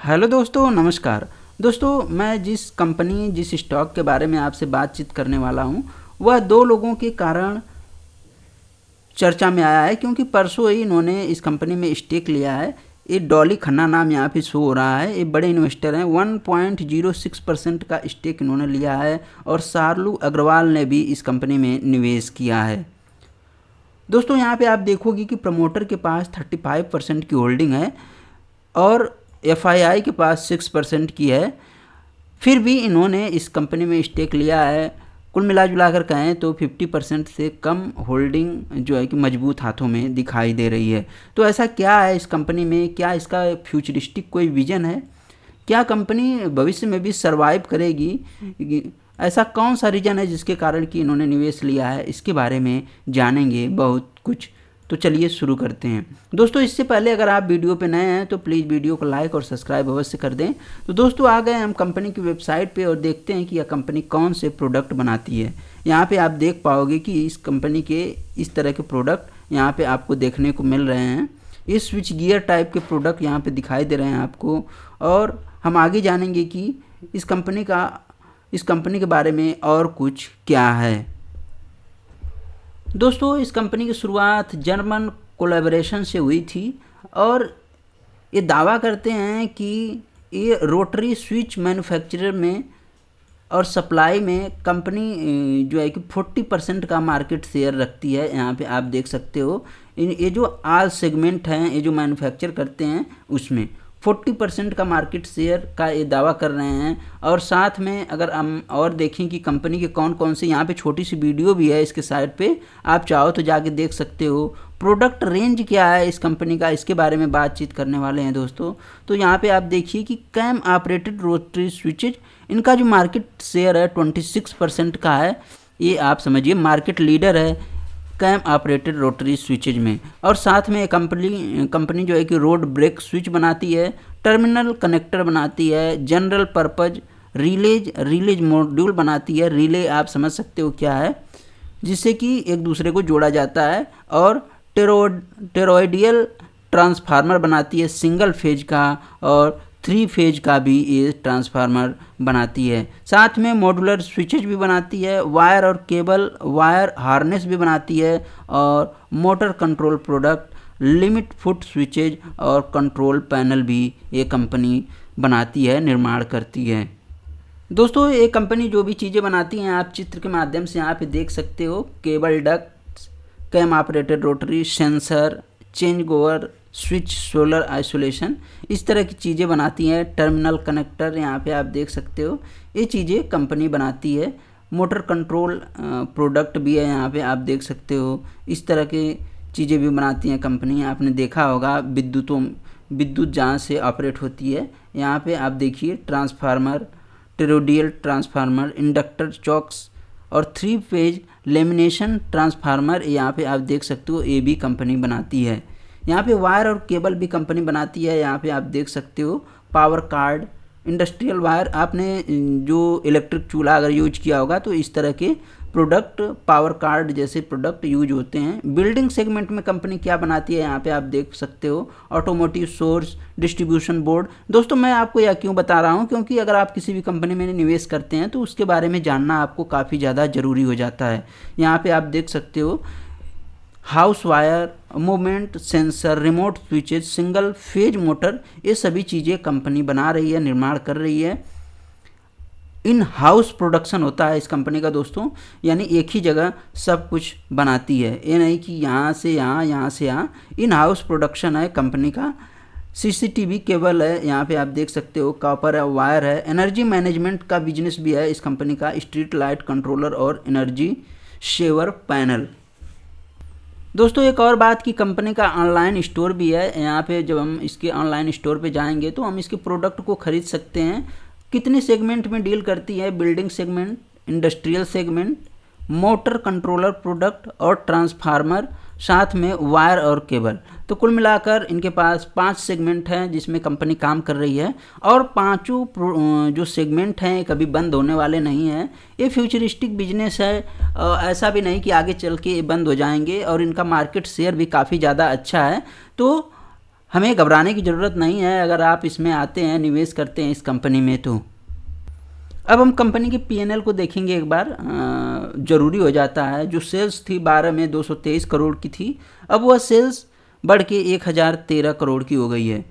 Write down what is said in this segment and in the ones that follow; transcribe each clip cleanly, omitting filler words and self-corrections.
Hello दोस्तों, नमस्कार। दोस्तों, मैं जिस स्टॉक के बारे में आपसे बातचीत करने वाला हूं, वह दो लोगों के कारण चर्चा में आया है, क्योंकि परसों ही इन्होंने इस कंपनी में स्टेक लिया है। ये डॉली खन्ना नाम यहाँ पे शो हो रहा है। ये बड़े इन्वेस्टर हैं। 1.06% का स्टेक इन्होंने लिया है और शार्लू अग्रवाल ने भी इस कंपनी में निवेश किया है। दोस्तों, यहाँ पे आप देखोगे कि प्रमोटर के पास 35% की होल्डिंग है और एफआईआई के पास 6% की है। फिर भी इन्होंने इस कंपनी में स्टेक लिया है। कुल मिला जुला कर कहें तो 50% से कम होल्डिंग जो है कि मजबूत हाथों में दिखाई दे रही है। तो ऐसा क्या है इस कंपनी में? क्या इसका फ्यूचरिस्टिक कोई विजन है? क्या कंपनी भविष्य में भी सर्वाइव करेगी? ऐसा कौन सा रीजन है जिसके कारण कि इन्होंने निवेश लिया है? इसके बारे में जानेंगे बहुत कुछ। तो चलिए शुरू करते हैं। दोस्तों, इससे पहले अगर आप वीडियो पे नए हैं तो प्लीज़ वीडियो को लाइक और सब्सक्राइब अवश्य कर दें। तो दोस्तों, आ गए हम कंपनी की वेबसाइट पे और देखते हैं कि यह कंपनी कौन से प्रोडक्ट बनाती है। यहाँ पे आप देख पाओगे कि इस कंपनी के इस तरह के प्रोडक्ट यहाँ पे आपको देखने को मिल रहे हैं। ये स्विच गियर टाइप के प्रोडक्ट यहाँ पे दिखाई दे रहे हैं आपको। और हम आगे जानेंगे कि इस कंपनी के बारे में और कुछ क्या है। दोस्तों, इस कंपनी की शुरुआत जर्मन कोलैबोरेशन से हुई थी और ये दावा करते हैं कि ये रोटरी स्विच मैन्युफैक्चरर में और सप्लाई में कंपनी जो है कि 40% का मार्केट शेयर रखती है। यहाँ पे आप देख सकते हो ये जो आल सेगमेंट हैं, ये जो मैन्युफैक्चर करते हैं उसमें 40% का मार्केट शेयर का ये दावा कर रहे हैं। और साथ में अगर हम और देखें कि कंपनी के कौन कौन से, यहाँ पे छोटी सी वीडियो भी है इसके साइड पे, आप चाहो तो जाके देख सकते हो। प्रोडक्ट रेंज क्या है इस कंपनी का, इसके बारे में बातचीत करने वाले हैं दोस्तों। तो यहाँ पे आप देखिए कि कैम ऑपरेटेड रोटरी स्विचेज, इनका जो मार्केट शेयर है 26% का है। ये आप समझिए मार्केट लीडर है कैम ऑपरेटेड रोटरी स्विचेज में। और साथ में कंपनी जो है कि रोड ब्रेक स्विच बनाती है, टर्मिनल कनेक्टर बनाती है, जनरल पर्पज रिलेज मॉड्यूल बनाती है। रिले आप समझ सकते हो क्या है, जिससे कि एक दूसरे को जोड़ा जाता है। और टेरोइडियल ट्रांसफार्मर बनाती है सिंगल फेज का, और 3 फेज का भी ये ट्रांसफार्मर बनाती है। साथ में मॉड्यूलर स्विचेज भी बनाती है, वायर और केबल वायर हार्नेस भी बनाती है, और motor control product, limit foot switches और कंट्रोल पैनल भी ये कंपनी बनाती है, निर्माण करती है। दोस्तों, ये कंपनी जो भी चीज़ें बनाती हैं आप चित्र के माध्यम से यहाँ पे देख सकते हो। Cable duct, cam operated rotary, sensor, change over switch, solar isolation, इस तरह की चीज़ें बनाती हैं। टर्मिनल कनेक्टर यहाँ पे आप देख सकते हो, ये चीज़ें कंपनी बनाती है। मोटर कंट्रोल प्रोडक्ट भी है, यहाँ पे आप देख सकते हो। इस तरह की चीज़ें भी बनाती हैं कंपनी। आपने देखा होगा विद्युत जहाँ से ऑपरेट होती है। यहाँ पे आप देखिए ट्रांसफार्मर, टेरोडियल ट्रांसफार्मर, इंडक्टर चॉक्स और 3 फेज लेमिनेशन ट्रांसफार्मर, यहाँ पे आप देख सकते हो, ये भी कंपनी बनाती है। यहाँ पे वायर और केबल भी कंपनी बनाती है। यहाँ पे आप देख सकते हो पावर कार्ड, इंडस्ट्रियल वायर, आपने जो इलेक्ट्रिक चूल्हा अगर यूज किया होगा तो इस तरह के प्रोडक्ट, पावर कार्ड जैसे प्रोडक्ट यूज होते हैं। बिल्डिंग सेगमेंट में कंपनी क्या बनाती है यहाँ पे आप देख सकते हो, ऑटोमोटिव सोर्स, डिस्ट्रीब्यूशन बोर्ड। दोस्तों, मैं आपको यह क्यों बता रहा हूँ, क्योंकि अगर आप किसी भी कंपनी में निवेश करते हैं तो उसके बारे में जानना आपको काफ़ी ज़्यादा ज़रूरी हो जाता है। यहाँ पे आप देख सकते हो house wire, movement sensor, remote switches, single phase motor, ये सभी चीज़ें कंपनी बना रही है, निर्माण कर रही है। इन हाउस प्रोडक्शन होता है इस कंपनी का दोस्तों, यानी एक ही जगह सब कुछ बनाती है। ये नहीं कि यहाँ से यहाँ, यहाँ से यहाँ, इन हाउस प्रोडक्शन है कंपनी का। सीसीटीवी केबल है, यहाँ पे आप देख सकते हो, कॉपर है, वायर है। एनर्जी मैनेजमेंट का बिजनेस भी है इस कंपनी का, स्ट्रीट लाइट कंट्रोलर और एनर्जी शेवर पैनल। दोस्तों, एक और बात की कंपनी का ऑनलाइन स्टोर भी है। यहाँ पे जब हम इसके ऑनलाइन स्टोर पे जाएंगे तो हम इसके प्रोडक्ट को खरीद सकते हैं। कितने सेगमेंट में डील करती है? Building segment, industrial segment, motor controller product और ट्रांसफार्मर, साथ में वायर और केबल। तो कुल मिलाकर इनके पास 5 सेगमेंट हैं जिसमें कंपनी काम कर रही है। और पांचों जो सेगमेंट हैं कभी बंद होने वाले नहीं हैं। ये फ्यूचरिस्टिक बिजनेस है, ऐसा भी नहीं कि आगे चल के ये बंद हो जाएंगे। और इनका मार्केट शेयर भी काफ़ी ज़्यादा अच्छा है। तो हमें घबराने की ज़रूरत नहीं है अगर आप इसमें आते हैं, निवेश करते हैं इस कंपनी में। तो अब हम कंपनी के पीएनएल को देखेंगे एक बार, ज़रूरी हो जाता है। जो सेल्स थी 12 में 223 करोड़ की थी, अब वह सेल्स बढ़ के 1013 करोड़ की हो गई है।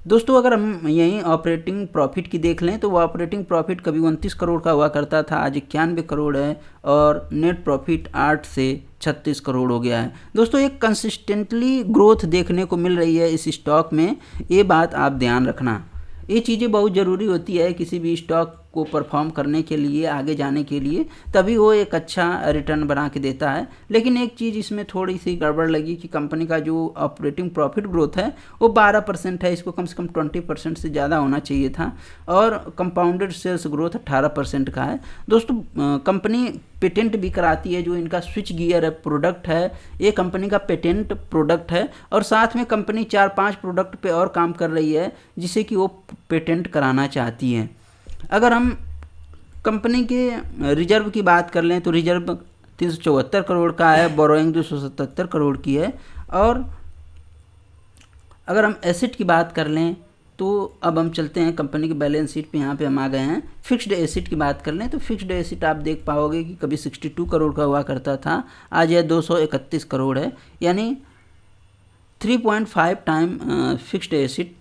दोस्तों अगर हम यहीं ऑपरेटिंग प्रॉफिट की देख लें तो वो ऑपरेटिंग प्रॉफिट कभी 29 करोड़ का हुआ करता था, आज 91 करोड़ है, और नेट प्रॉफिट 8 से 36 करोड़ हो गया है। दोस्तों एक कंसिस्टेंटली ग्रोथ देखने को मिल रही है इस स्टॉक में, ये बात आप ध्यान रखना। ये चीज़ें बहुत ज़रूरी होती है किसी भी स्टॉक को परफॉर्म करने के लिए, आगे जाने के लिए, तभी वो एक अच्छा रिटर्न बना के देता है। लेकिन एक चीज़ इसमें थोड़ी सी गड़बड़ लगी कि कंपनी का जो ऑपरेटिंग प्रॉफिट ग्रोथ है वो 12% है, इसको कम से कम 20% से ज़्यादा होना चाहिए था, और कंपाउंडेड सेल्स ग्रोथ 18% का है। दोस्तों कंपनी पेटेंट भी कराती है, जो इनका स्विच गियर है प्रोडक्ट है, ये कंपनी का पेटेंट प्रोडक्ट है, और साथ में कंपनी 4-5 प्रोडक्ट पे और काम कर रही है जिसे कि वो पेटेंट कराना चाहती है। अगर हम कंपनी के रिजर्व की बात कर लें तो रिजर्व 374 करोड़ का है, बोरोइंग 277 करोड़ की है। और अगर हम एसेट की बात कर लें तो अब हम चलते हैं कंपनी की बैलेंस शीट पे, यहाँ पे हम आ गए हैं। फिक्स्ड एसेट की बात कर लें तो फिक्स्ड एसेट आप देख पाओगे कि कभी 62 करोड़ का हुआ करता था, आज यह 231 करोड़ है, यानी 3.5 टाइम फिक्स्ड एसेट,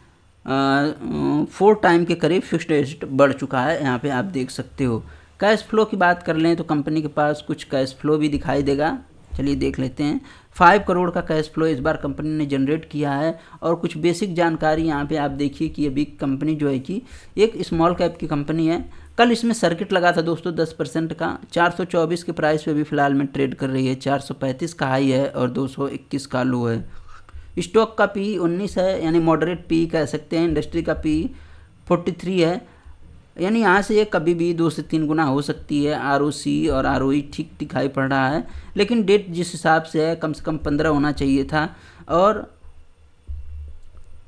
4 टाइम के करीब फिक्स्ड एसेट बढ़ चुका है, यहाँ पे आप देख सकते हो। कैश फ्लो की बात कर लें तो कंपनी के पास कुछ कैश फ्लो भी दिखाई देगा, चलिए देख लेते हैं। 5 करोड़ का कैश फ्लो इस बार कंपनी ने जनरेट किया है। और कुछ बेसिक जानकारी यहाँ पे आप देखिए कि अभी कंपनी जो है कि एक स्मॉल कैप की कंपनी है। कल इसमें सर्किट लगा था दोस्तों 10% का, 424 के प्राइस पे भी फिलहाल में ट्रेड कर रही है, 435 का हाई है और 221 का लो है। स्टॉक का पी 19 है, यानी मॉडरेट पी कह सकते हैं। इंडस्ट्री का पी 43 है, यानी यहाँ से ये कभी भी 2 से 3 गुना हो सकती है। आरओसी और आरओई ठीक दिखाई पड़ रहा है, लेकिन डेट जिस हिसाब से है कम से कम 15 होना चाहिए था। और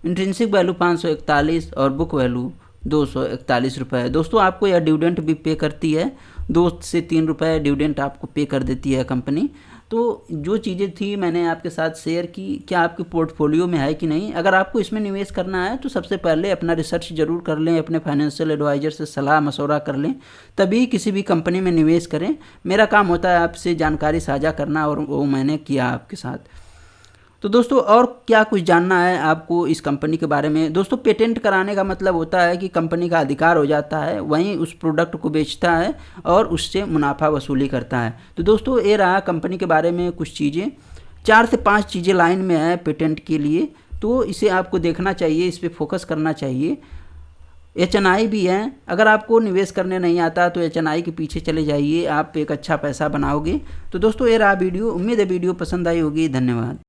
इंट्रिंसिक वैल्यू 541 और बुक वैल्यू 241 रुपये है। दोस्तों आपको यह डिविडेंट भी पे करती है, 2 से 3 रुपये डिविडेंट आपको पे कर देती है कंपनी। तो जो चीज़ें थी मैंने आपके साथ शेयर की, क्या आपके पोर्टफोलियो में है कि नहीं। अगर आपको इसमें निवेश करना है तो सबसे पहले अपना रिसर्च जरूर कर लें, अपने फाइनेंशियल एडवाइज़र से सलाह मशवरा कर लें, तभी किसी भी कंपनी में निवेश करें। मेरा काम होता है आपसे जानकारी साझा करना, और वो मैंने किया आपके साथ। तो दोस्तों और क्या कुछ जानना है आपको इस कंपनी के बारे में। दोस्तों पेटेंट कराने का मतलब होता है कि कंपनी का अधिकार हो जाता है, वहीं उस प्रोडक्ट को बेचता है और उससे मुनाफा वसूली करता है। तो दोस्तों ये रहा कंपनी के बारे में कुछ चीज़ें, 4 से 5 चीज़ें लाइन में है पेटेंट के लिए, तो इसे आपको देखना चाहिए, इस पर फोकस करना चाहिए। एचएनआई भी है, अगर आपको निवेश करने नहीं आता तो एचएनआई के पीछे चले जाइए, आप एक अच्छा पैसा बनाओगे। तो दोस्तों ये रहा वीडियो, उम्मीद है वीडियो पसंद आई होगी। धन्यवाद।